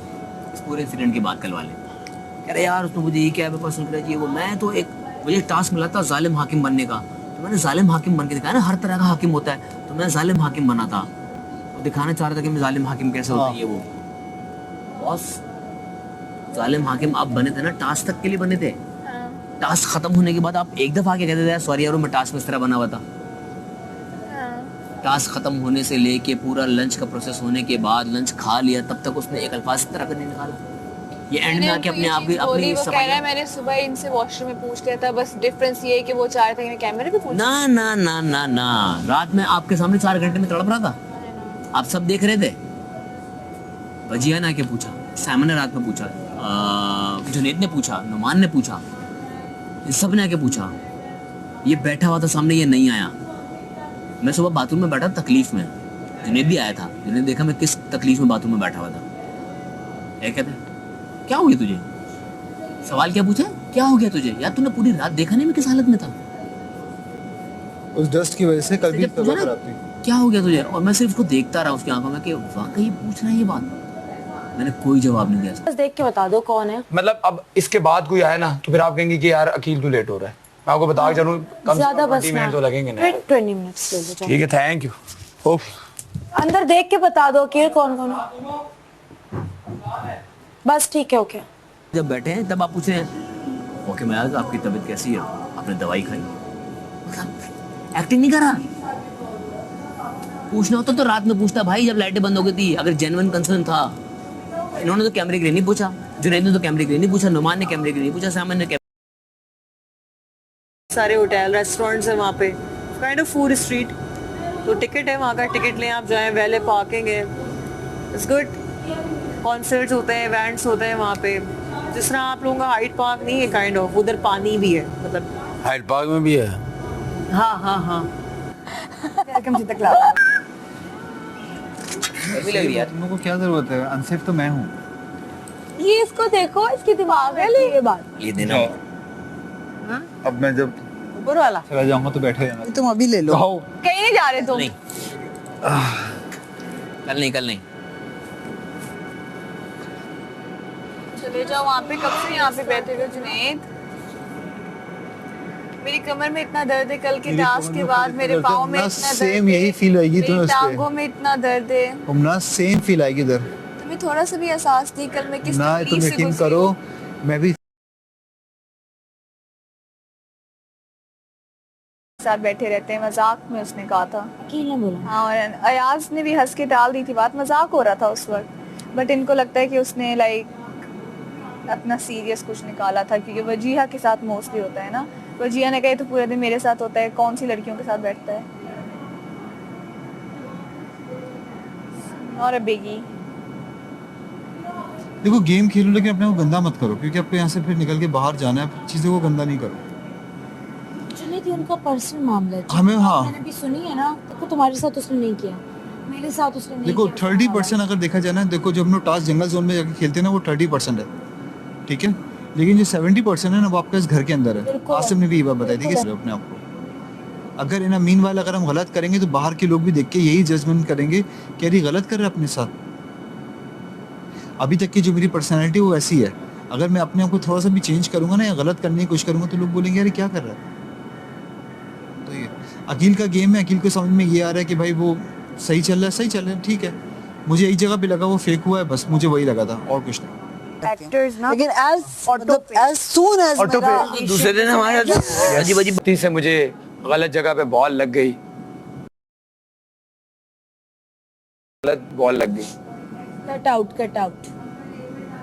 [SPEAKER 2] इस पूरे इंसिडेंट के बाद कल वाले कह रहे यार उसने मुझे ये क्या पर्सनल करना चाहिए वो, मैं तो एक मुझे टास्क मिला था जालिम हाकिम बनने का, तो मैंने जालिम हाकिम बन के दिखाया ना, हर तरह का हाकिम होता है, तो मैं जालिम हाकिम बना था, वो दिखाना चाह रहा था कि मैं जालिम हाकिम कैसे होता है ये वो। बॉस जालिम हाकिम आप बने थे ना, टास्क तक के लिए बने थे। टास्क खत्म होने के बाद आप एक दफा आके कहते थे सॉरी यार मैं टास्क में इस तरह बना हुआ था। टास्क खत्म होने से लेके पूरा लंच का प्रोसेस होने के बाद लंच खा लिया, तब तक उसने एक अल्फाज इस तरह का नहीं निकाला। ये एंड में आके अपने आप
[SPEAKER 4] बोली, वो कह रहा है
[SPEAKER 2] सफाई।
[SPEAKER 4] मैंने सुबह इनसे वॉशरूम में पूछ लिया था, बस डिफरेंस ये है कि वो चाह रहे थे कि मैं कैमरे पे पूछ।
[SPEAKER 2] ना ना ना ना ना, रात में आपके सामने 4 घंटे में तड़प रहा था, आप सब देख रहे थे। वजिया ने आके पूछा, सैमन ने रात में पूछा, जुनैद ने पूछा, नुमान ने पूछा, इन सब ने आके पूछा। ये बैठा हुआ था सामने, ये नहीं आया। मैं सुबह बाथरूम में बैठा तकलीफ में, जुनैद भी आया था, जुनैद देखा मैं किस तकलीफ में बाथरूम में बैठा हुआ था। क्या कहते हैं क्या हो गया तुझे? सवाल क्या पूछा? क्या हो गया तुझे? यार तूने पूरी रात देखा नहीं मैं किस हालत में था?
[SPEAKER 7] उस डस्ट की वजह से कल भी
[SPEAKER 2] जब पूछा
[SPEAKER 7] तबीयत
[SPEAKER 2] ना,
[SPEAKER 7] खराब थी।
[SPEAKER 2] क्या हो गया तुझे? और मैं सिर्फ उसको देखता रहा उसकी आंखों में कि वाकई पूछ रहा है ये बात। मैंने कोई जवाब नहीं दिया।
[SPEAKER 8] बस देख के बता दो कौन है।
[SPEAKER 5] मतलब अब इसके बाद कोई आया ना तो फिर आप कहेंगे कि यार अकील क्यों लेट हो रहा है। मैं आपको बता के चलूं कम से
[SPEAKER 8] ज्यादा
[SPEAKER 5] कम
[SPEAKER 8] बस
[SPEAKER 5] 20 मिनट तो लगेंगे ना।
[SPEAKER 8] 20 मिनट्स ले लो चलो।
[SPEAKER 5] ठीक है, थैंक यू। ओफ,
[SPEAKER 8] अंदर देख के बता दो कि कौन कौन है। बस ठीक है ओके।
[SPEAKER 2] जब बैठे हैं तब आप पूछ रहे हैं ओके मैं आपकी तबीयत कैसी है? आपने दवाई खाई? एक्टिंग नहीं करा। पूछना होता तो रात में पूछता भाई जब लाइटें बंद हो गई थी। अगर जेन्युइन कंसर्न था। इन्होंने तो कैमरे के लिए नहीं पूछा, जुनैद ने तो कैमरे के लिए नहीं पूछा, नुमान ने कैमरे के लिए नहीं पूछा, सामन ने
[SPEAKER 4] सारे होटल रेस्टोरेंट्स है वहाँ पे, काइंड ऑफ फूड स्ट्रीट। तो टिकट है वहाँ का, टिकट लें आप जाएं, वैले पार्किंग है, इट्स गुड। कॉन्सर्ट्स होते हैं, इवेंट्स होते हैं वहाँ पे। जिस तरह आप लोगों का हाइड पार्क नहीं है काइंड ऑफ, उधर पानी भी है मतलब।
[SPEAKER 1] हाइड पार्क में भी है।
[SPEAKER 4] हाँ हाँ हाँ।
[SPEAKER 3] Welcome to the club.
[SPEAKER 2] भी लग रही है।
[SPEAKER 7] तुम लोगों को क्या जरूरत है? अनसेफ तो मैं हूँ।
[SPEAKER 8] ये इसको देखो, इसकी दिमाग है ये बात।
[SPEAKER 2] ये देना
[SPEAKER 7] अब मैं जब
[SPEAKER 4] ऊपर वाला
[SPEAKER 7] चला जाऊंगा तो बैठे रहना।
[SPEAKER 9] तुम अभी ले लो।
[SPEAKER 4] कहीं नहीं जा रहे तुम।
[SPEAKER 2] नहीं कल नहीं
[SPEAKER 4] चले जाओ वहाँ पे। कब से यहाँ पे बैठे हो जुनैद? मेरी कमर में इतना दर्द है कल के टास्क के बाद, मेरे पाँव में इतना दर्द
[SPEAKER 7] सेम
[SPEAKER 4] है,
[SPEAKER 7] यही फील होगी तुम्हें
[SPEAKER 4] मेरी
[SPEAKER 7] उस पे।
[SPEAKER 4] टांगों में इतना दर्द है।
[SPEAKER 7] उमना सेम फील आएगी इधर
[SPEAKER 4] तुम्हें थोड़ा सा भी एहसास नहीं कल मैं किस
[SPEAKER 7] ना।
[SPEAKER 4] तकलीफ
[SPEAKER 7] तुम
[SPEAKER 4] से
[SPEAKER 7] यकीन
[SPEAKER 4] गुजरी
[SPEAKER 7] करो
[SPEAKER 4] हूँ।
[SPEAKER 7] मैं भी
[SPEAKER 4] साथ बैठे रहते हैं, मजाक में उसने कहा था।
[SPEAKER 8] अकील ने बोला।
[SPEAKER 4] हाँ, और अयाज ने भी हंस के टाल दी थी बात, मजाक हो रहा था उस वक्त। बट इनको लगता है कि उसने लाइक अपना सीरियस कुछ निकाला था, क्योंकि वजीहा के साथ मोस्टली होता है ना। वजीहा ने कहा तो पूरे दिन मेरे साथ होता है, कौन सी लड़कियों के साथ बैठता है। और बेगी
[SPEAKER 7] देखो गेम खेलो लेकिन अपने को गंदा मत करो, क्योंकि आपको यहाँ से फिर निकल के बाहर जाना है। चीजों को गंदा नहीं करो।
[SPEAKER 8] जुनैद ये उनका पर्सनल मामला है।
[SPEAKER 7] हमें हाँ
[SPEAKER 8] मैंने भी सुनी है ना। देखो तुम्हारे साथ उसने नहीं किया, मेरे साथ उसने नहीं
[SPEAKER 7] देखो
[SPEAKER 8] किया।
[SPEAKER 7] 30% अगर देखा जाए ना, देखो जब हम लोग टास्क जंगल जोन में जाके खेलते हैं ना वो 30% है, ठीक है। लेकिन जो 70% है ना वो आपके इस घर के अंदर है।
[SPEAKER 8] बिल्कुल।
[SPEAKER 7] आसिम ने भी ये बात बताई थी कि अपने आप को अगर ना मीन वाला अगर हम गलत करेंगे तो बाहर के लोग भी देख के यही जजमेंट करेंगे कि अरे गलत कर रहा है अपने साथ। अभी तक की जो मेरी पर्सनैलिटी वो ऐसी है, अगर मैं अपने आप को थोड़ा सा भी चेंज करूंगा ना या गलत करने की कोशिश करूंगा तो लोग बोलेंगे अरे क्या कर रहा है। तो ये अकील का गेम है। अकील को समझ में ये आ रहा है कि भाई वो सही चल रहा है, ठीक है। मुझे एक जगह पे लगा वो फेक हुआ है, बस मुझे वही लगा था और कुछ नहीं।
[SPEAKER 3] एक्टर्स ना
[SPEAKER 9] लेकिन as soon as मेरा
[SPEAKER 2] दूसरे दिन हमारे अजीब अजीब
[SPEAKER 5] से मुझे गलत जगह पे बॉल लग गई, गलत बॉल लग गई।
[SPEAKER 8] Cut out.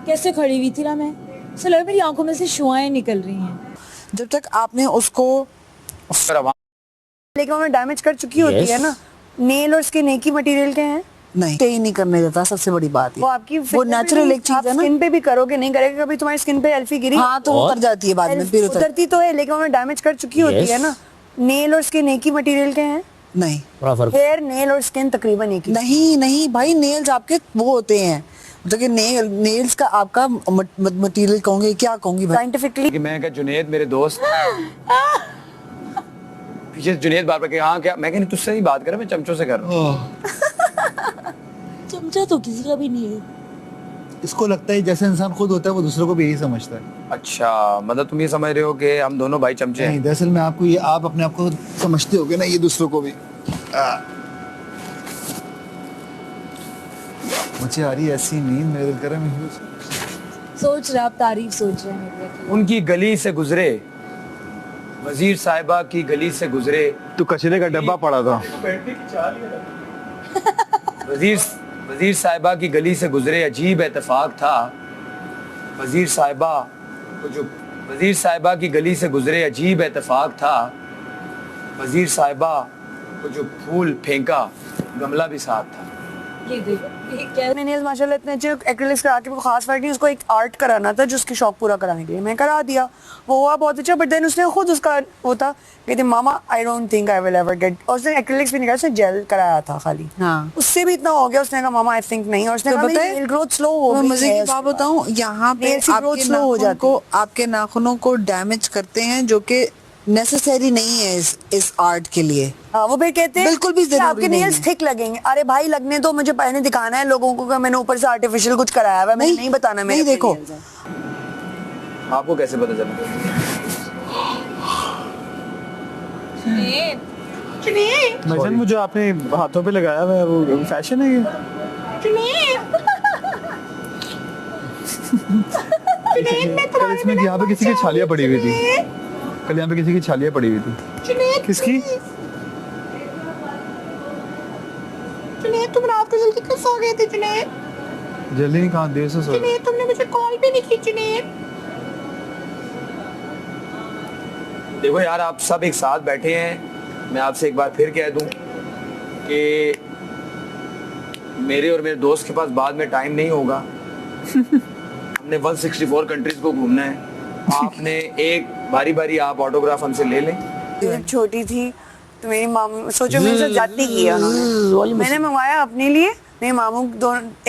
[SPEAKER 8] कैसे खड़ी हुई थी ना मैं, ऐसा लगा मेरी आंखों में से शुआएं निकल रही हैं।
[SPEAKER 9] जब तक आपने उसको
[SPEAKER 3] लेकिन उन्होंने डैमेज कर चुकी होती है ना। नेल और स्किन एक ही मटेरियल के हैं।
[SPEAKER 9] नहीं स्टे नहीं करने देता, सबसे बड़ी बात है
[SPEAKER 3] वो आपकी
[SPEAKER 9] वो नेचुरल एक चीज है ना।
[SPEAKER 3] स्किन पे भी करोगे, नहीं करोगे कभी तुम्हारी स्किन पे एल्फी गिरी।
[SPEAKER 9] हाँ तो उतर जाती है बाद में, फिर
[SPEAKER 3] उतरती तो है लेकिन उन्होंने डैमेज कर चुकी होती है ना। नेल और स्किन एक ही मटेरियल के हैं।
[SPEAKER 9] नहीं
[SPEAKER 3] हेयर नेल और स्किन तकरीबन एक ही।
[SPEAKER 9] नहीं भाई, नेल्स आपके वो होते हैं, मतलब कि नेल्स का आपका मटेरियल कहूंगी क्या कहूंगी भाई
[SPEAKER 3] साइंटिफिकली।
[SPEAKER 5] कि मैं क्या जुनैद मेरे दोस्त पीछे जुनैद बार बार हाँ क्या, मैं नहीं तुझसे नहीं बात कर रहा, मैं चमचों से कर रहा हूँ।
[SPEAKER 8] चमचा तो किसी का भी नहीं है।
[SPEAKER 7] इसको लगता है जैसे इंसान खुद होता है वो दूसरों को भी यही समझता है।
[SPEAKER 5] अच्छा मतलब तुम ये समझ रहे हो कि हम दोनों भाई चमचे
[SPEAKER 7] नहीं
[SPEAKER 5] हैं।
[SPEAKER 7] दरअसल मैं आपको ये आप अपने आप को समझते होगे ना, ये दूसरों को भी। मुझे आ रही ऐसी नींद, मेरे दिल कर रहा है मैं
[SPEAKER 8] सोच रहे आप तारीफ सोच रहे हैं मेरी की।
[SPEAKER 5] उनकी गली से गुजरे, वजीर साहिबा की गली से गुजरे।
[SPEAKER 7] तो कचरे का डब्बा पड़ा था।
[SPEAKER 5] वजीर साहिबा की गली से गुजरे, अजीब इत्तेफाक था। वजीर साहिबा की गली से गुजरे, अजीब इत्तेफाक था। वजीर साहिबा को जो फूल फेंका, गमला भी साथ था।
[SPEAKER 8] ये देखो ये क्या
[SPEAKER 3] मैंने नेल्स माशाल्लाह इतने अच्छे एक्रिलिक्स करा के, कोई खास फर्क नहीं, उसको एक आर्ट कराना था जो उसकी शौक पूरा कराने के लिए मैं करा दिया, वो हुआ बहुत अच्छा। बट देन उसने खुद उसका वो था, कहते mama I don't think I will ever get, और उसने एक्रिलिक्स भी नहीं कराया, उसने जेल कराया था खाली।
[SPEAKER 9] हाँ।
[SPEAKER 3] उससे भी इतना हो गया, उसने कहा मामा आई थिंक नहीं, और उसने कहा
[SPEAKER 9] बताए
[SPEAKER 3] नेल ग्रोथ स्लो हो
[SPEAKER 9] मैं
[SPEAKER 3] गई
[SPEAKER 9] मजे
[SPEAKER 3] है
[SPEAKER 9] की
[SPEAKER 3] उसको।
[SPEAKER 9] बात बताऊं, यहाँ पे
[SPEAKER 3] Nails की growth
[SPEAKER 9] आपके
[SPEAKER 3] slow हो
[SPEAKER 9] नाखून
[SPEAKER 3] जाती
[SPEAKER 9] को, आपके नाखूनों को डैमेज करते हैं, जो कि नेसेसरी नहीं है इस आर्ट के लिए।
[SPEAKER 3] हाँ, वो भी कहते हैं
[SPEAKER 9] बिल्कुल भी
[SPEAKER 3] कि
[SPEAKER 9] जरूरी
[SPEAKER 3] आपके
[SPEAKER 9] नहीं
[SPEAKER 3] नेल्स
[SPEAKER 9] है।
[SPEAKER 3] थिक लगेंगे। अरे भाई लगने तो मुझे पहले दिखाना है लोगों को कि मैंने ऊपर से आर्टिफिशियल कुछ कराया हुआ है, मैंने नहीं बताना मेरे
[SPEAKER 9] नहीं, देखो
[SPEAKER 3] nails हैं।
[SPEAKER 1] आपको कैसे पता चला?
[SPEAKER 5] भाईजान वो जो आपने हाथों पे लगाया हुआ है वो फैशन है ये?
[SPEAKER 7] कल इसमें यहाँ पे किसी की छालियाँ पड़ी हुई थी, कल यहाँ पे किसी की छालियाँ पड़ी हुई थी।
[SPEAKER 5] किसकी?
[SPEAKER 4] तुम रात को जल्दी क्यों सो गए थे जुनैद?
[SPEAKER 7] जल्दी नहीं, कहाँ देर से सो रहे।
[SPEAKER 4] तुमने मुझे कॉल भी नहीं की जुनैद।
[SPEAKER 1] देखो यार, आप सब एक साथ बैठे हैं, मैं आपसे एक बार फिर कह दूं कि मेरे और मेरे दोस्त के पास बाद में टाइम नहीं होगा। हमने 164 कंट्रीज को घूमना है, आपने एक बारी बारी आप ऑटोग्राफ हमसे ले लें।
[SPEAKER 3] जब छोटी थी तो मेरी मामू, सोचो मेरे साथ जाती की है उन्होंने, मैंने मंगवाया अपने लिए, मेरे मामू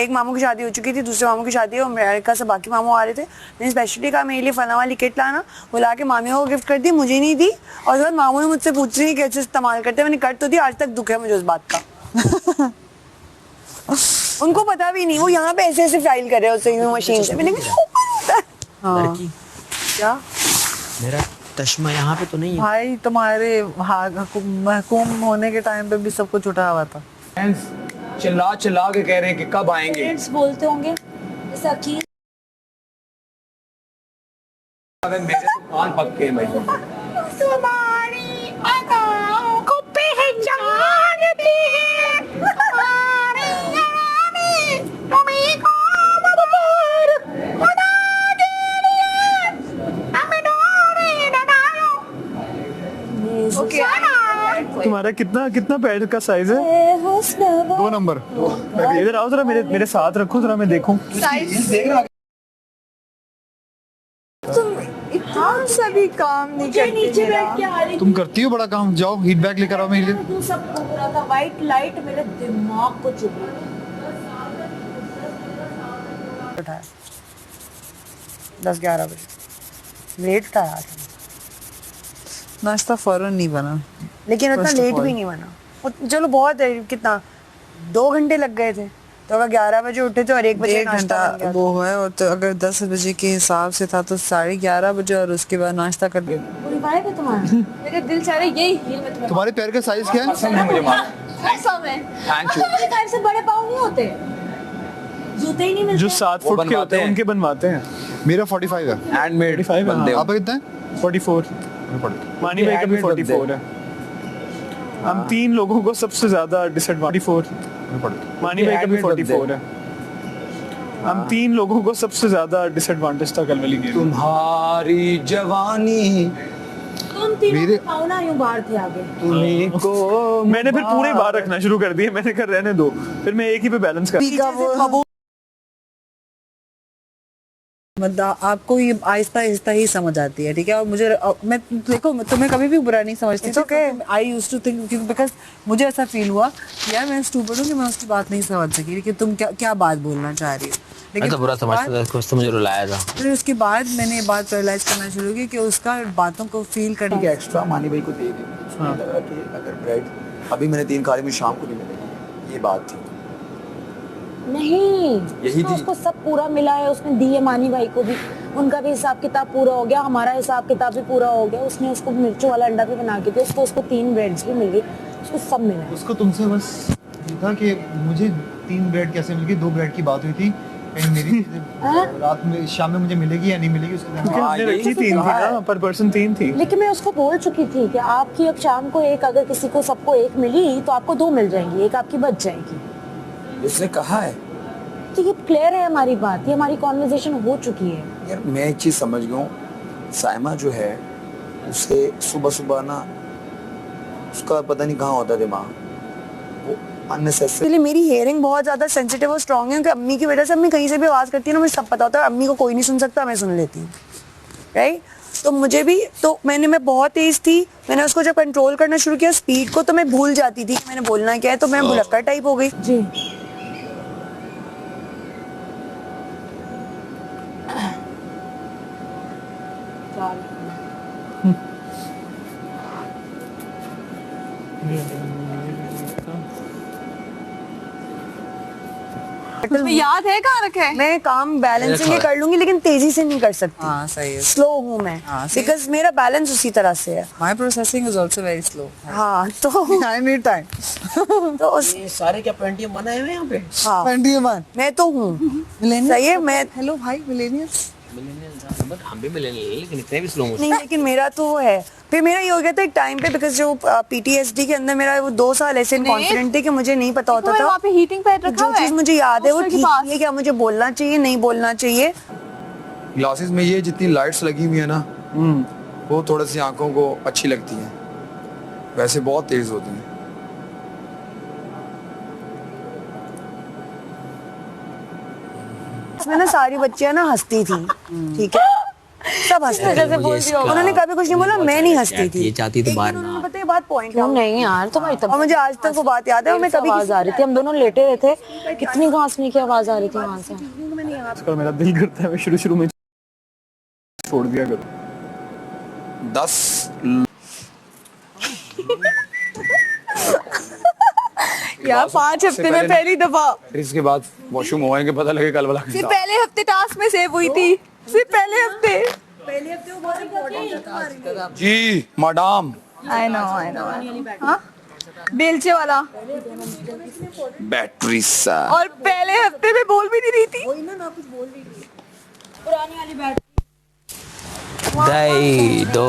[SPEAKER 3] एक मामू की शादी हो चुकी थी, दूसरे मामू की शादी और अमेरिका से बाकी मामू आ रहे थे। मैंने स्पेशली कहा मेरे लिए फला वाली किट लाना, वो ला के मामी को गिफ्ट कर दी, मुझे नहीं दी। और उसके बाद मामू ने मुझसे पूछ रही कैसे इस्तेमाल करते, मैंने कर तो दी, आज तक दुख है मुझे उस बात का। उनको पता भी नहीं, वो यहाँ पे ऐसे ऐसे फाइल कर रहे हो मशीन से, मैंने कहा
[SPEAKER 2] लड़की
[SPEAKER 3] क्या
[SPEAKER 2] मेरा चश्मा यहाँ पे तो नहीं है।
[SPEAKER 9] भाई तुम्हारे महकूम होने के टाइम पे भी सब कुछ उठा हुआ था।
[SPEAKER 1] चिल्ला चिल्ला के कह रहे हैं कि कब आएंगे।
[SPEAKER 8] पेरेंट्स बोलते होंगे जैसे अकील
[SPEAKER 1] अगर मेरे तो कान पक्के हैं भाई।
[SPEAKER 4] तुम्हारी अदाओं को पहचानते हैं, तुम्हारी यादें तुम्हीं को मुबारक खुदा के लिए, हमें डोरे न डालो।
[SPEAKER 5] तुम्हारा कितना पैर का साइज है?
[SPEAKER 7] 2 नंबर।
[SPEAKER 5] इधर आओ जरा, मेरे साथ रखो जरा, मैं देखूं।
[SPEAKER 4] हम सभी काम नहीं
[SPEAKER 8] मुझे
[SPEAKER 4] करते
[SPEAKER 8] नीचे
[SPEAKER 4] मेरा।
[SPEAKER 8] बैठ के आ रही
[SPEAKER 7] तुम करती हो बड़ा काम, जाओ हीट बैग लेकर आओ मेरे लिए।
[SPEAKER 8] थी, सब घूम रहा था, व्हाइट लाइट मेरे दिमाग को चुभ रही थी।
[SPEAKER 3] उठाया 10-11 बजे लेट उठाया था,
[SPEAKER 9] नाश्ता फौरन नहीं बना,
[SPEAKER 3] लेकिन उतना
[SPEAKER 9] First of
[SPEAKER 3] लेट
[SPEAKER 9] all.
[SPEAKER 3] भी नहीं बना। चलो बहुत है, कितना 2 घंटे लग गए थे, तो अगर 11 बजे उठे तो और 1 बजे
[SPEAKER 9] 1
[SPEAKER 3] नाश्ता
[SPEAKER 9] घंटा
[SPEAKER 3] बन गया
[SPEAKER 9] वो है। और तो अगर 10 बजे के हिसाब से था तो 11:30 बजे, और उसके बाद नाश्ता कर के
[SPEAKER 8] पूरी वाइब है तुम्हारा। मेरे दिल चाह रहा है यही हील में तुम्हें
[SPEAKER 7] तुम्हारे पैर का साइज क्या है?
[SPEAKER 1] पसंद है मुझे मार।
[SPEAKER 8] कसम है।
[SPEAKER 1] Thank you.
[SPEAKER 8] मेरे पैर से बड़े पाँव नहीं होते, जूते ही नहीं मिलते।
[SPEAKER 5] जो 7 फुट के
[SPEAKER 1] बनवाते
[SPEAKER 5] होते हैं
[SPEAKER 1] हैं।
[SPEAKER 5] उनके बनवाते हैं।
[SPEAKER 7] मेरा 45 है।
[SPEAKER 1] हैंडमेड
[SPEAKER 5] 45 है,
[SPEAKER 1] बंदे
[SPEAKER 5] हाँ।
[SPEAKER 7] आपका कितना है?
[SPEAKER 5] 44। मानी भाई का भी
[SPEAKER 1] handmade
[SPEAKER 5] 44 है। हम 3 लोगों को सबसे ज्यादा डिसएडवांटेज 44। मानी भाई का भी
[SPEAKER 1] handmade
[SPEAKER 5] 44 है। हम 3 लोगों को सबसे ज्यादा डिसएडवांटेज था कल वाली गेम।
[SPEAKER 1] तुम्हारी जवानी
[SPEAKER 8] तुम तीनों
[SPEAKER 7] मेरे-
[SPEAKER 8] पाँव ना यूं बाहर थे आगे।
[SPEAKER 1] तुम्हीं को
[SPEAKER 5] मैंने फिर पूरे बाहर रखना शुरू कर दिए, मैंने कर रहने दो, फिर मैं एक ही पे बैलेंस कर।
[SPEAKER 9] मतलब आपको ये आहिस्ता आहिस्ता ही समझ आती है, ठीक है। और मुझे मैं देखो तुम्हें कभी भी बुरा नहीं समझती।
[SPEAKER 3] It's okay.
[SPEAKER 9] I used to think, because मुझे ऐसा फील हुआ कि यार मैं स्टूपिड हूँ कि मैं उसकी बात नहीं समझ सकी, लेकिन तुम क्या बात बोलना चाह रही हो।
[SPEAKER 2] मैं तो बुरा समझता था, कुछ तो मुझे रुलाया था।
[SPEAKER 9] फिर उसके बाद मैंने ये बात रियलाइज करना शुरू की कि उसका बातों को फील करने
[SPEAKER 1] ठीक है, एक्स्ट्रा मानी भाई को दे देंगे। हाँ। लगा कि अगर ब्रेड अभी मैंने 3 खा ली, मुझे शाम को नहीं मिलेगी, ये बात थी।
[SPEAKER 8] नहीं,
[SPEAKER 1] यही थी।
[SPEAKER 8] उसको सब पूरा मिला है, उसने दिए मानी भाई को भी, उनका भी हिसाब किताब पूरा हो गया, हमारा हिसाब किताब भी पूरा हो गया। उसने उसको मिर्चों वाला अंडा भी बना के दिया, उसको 3 ब्रेड्स भी मिल गई, उसको सब मिला है।
[SPEAKER 7] उसको तुमसे बस ये था कि मुझे 3 ब्रेड कैसे मिल गई। 2 ब्रेड की बात हुई थी, कहीं मेरी रात में शाम में मुझे मिलेगी या नहीं मिलेगी उसके
[SPEAKER 5] क्योंकि
[SPEAKER 7] बाद।
[SPEAKER 5] हमने
[SPEAKER 1] यही
[SPEAKER 5] रखी
[SPEAKER 1] तो
[SPEAKER 5] 3 थी
[SPEAKER 1] कहा है।
[SPEAKER 5] ना, पर पर्सन 3 थी।
[SPEAKER 8] लेकिन मैं उसको बोल चुकी थी कि आपकी अब शाम को एक, अगर किसी को सबको 1 मिली तो आपको 2 मिल जाएंगी, 1 आपकी बच जाएगी।
[SPEAKER 1] उसने कहा है।
[SPEAKER 8] तो ये क्लियर है हमारी बात, ये हमारी कॉन्वर्सेशन हो चुकी है।
[SPEAKER 1] यार मैं एक चीज समझ गया हूँ, साइमा जो है उसे सुबह सुबह ना उसका पता नहीं कहाँ होता दिमाग, वो
[SPEAKER 10] अननेसेसरी।
[SPEAKER 3] इसलिए मेरी हेयरिंग बहुत ज्यादा सेंसिटिव और स्ट्रांग है, क्योंकि अम्मी की वजह से अम्मी कहीं से भी आवाज करती है ना, मुझे सब पता होता है, अम्मी को कोई नहीं सुन सकता, मैं सुन लेती हूँ, राइट। तो मुझे भी तो मैं बहुत तेज थी, मैंने उसको जब कंट्रोल करना शुरू किया स्पीड को, तो मैं भूल जाती थी कि मैंने बोलना क्या है, तो मैं भुलक्कड़ टाइप हो गई।
[SPEAKER 8] जी
[SPEAKER 4] तुम्हें याद है कहाँ रखा है?
[SPEAKER 3] मैं काम बैलेंसिंग कर लूंगी, लेकिन तेजी से नहीं कर सकती।
[SPEAKER 9] हाँ सही है।
[SPEAKER 3] स्लो हूँ मैं, बिकॉज मेरा बैलेंस उसी तरह से है।
[SPEAKER 9] My processing is also very slow.
[SPEAKER 3] हाँ तो
[SPEAKER 9] I need time.
[SPEAKER 3] तो उस
[SPEAKER 2] ये सारे क्या पेंटियम बनाए हुए हैं यहाँ पे?
[SPEAKER 3] हाँ
[SPEAKER 9] 21.
[SPEAKER 3] मैं तो हूँ सही है। मैं
[SPEAKER 9] हेलो भाई मिलेनियल्स।
[SPEAKER 2] बट हम भी मिलेनियल लेकिन इतने भी स्लो मोशन।
[SPEAKER 3] नहीं, लेकिन मेरा तो वो है। फिर मेरा ये हो गया था एक टाइम पे, बिकॉज जो PTSD के अंदर मेरा वो 2 साल ऐसे कॉन्फिडेंट थे कि मुझे नहीं पता होता था।
[SPEAKER 4] वहाँ पे हीटिंग पैड रखा
[SPEAKER 3] जो
[SPEAKER 4] हुआ है
[SPEAKER 3] चीज मुझे याद है वो
[SPEAKER 4] हॉस्टल के
[SPEAKER 3] ठीक
[SPEAKER 4] पास।
[SPEAKER 3] है, क्या मुझे बोलना चाहिए नहीं बोलना चाहिए।
[SPEAKER 10] ग्लासेस में ये जितनी लाइट्स लगी हुई है ना, वो थोड़ी सी आंखों को अच्छी लगती हैं, वैसे बहुत तेज होती हैं।
[SPEAKER 3] इसमें ना सारी बच्चियां ना हंसती थी, ठीक है, सब हंसते थे,
[SPEAKER 8] जैसे बोल दिया होगा।
[SPEAKER 3] उन्होंने कभी कुछ नहीं बोला, मैं नहीं हंसती थी।
[SPEAKER 2] ये चाहती तो बाहर
[SPEAKER 3] उन्होंने
[SPEAKER 2] ना।
[SPEAKER 3] पता है बात पॉइंट
[SPEAKER 8] क्यों नहीं यार, तुम्हारी तब
[SPEAKER 3] और मुझे आज तक वो बात याद है। और मैं कभी
[SPEAKER 8] आवाज आ रही थी, हम दोनों लेटे हुए थे, कितनी घासने की आवाज आ रही थी वहां से।
[SPEAKER 5] आजकल मेरा दिल करता है मैं शुरू में छोड़ दिया करूं।
[SPEAKER 10] 10
[SPEAKER 4] यार 5 हफ्ते में पहली दफा,
[SPEAKER 10] इसके बाद वॉशरूम होने के पता लगे कल वाला
[SPEAKER 4] सिर्फ पहले हफ्ते टास्क में सेव हुई थी, सिर्फ पहले हफ्ते।
[SPEAKER 10] जी मैडम।
[SPEAKER 4] आई नो हाँ बेलचे वाला,
[SPEAKER 10] बैटरी सा।
[SPEAKER 4] और पहले हफ्ते में बोल भी नहीं रही थी।
[SPEAKER 2] दही दो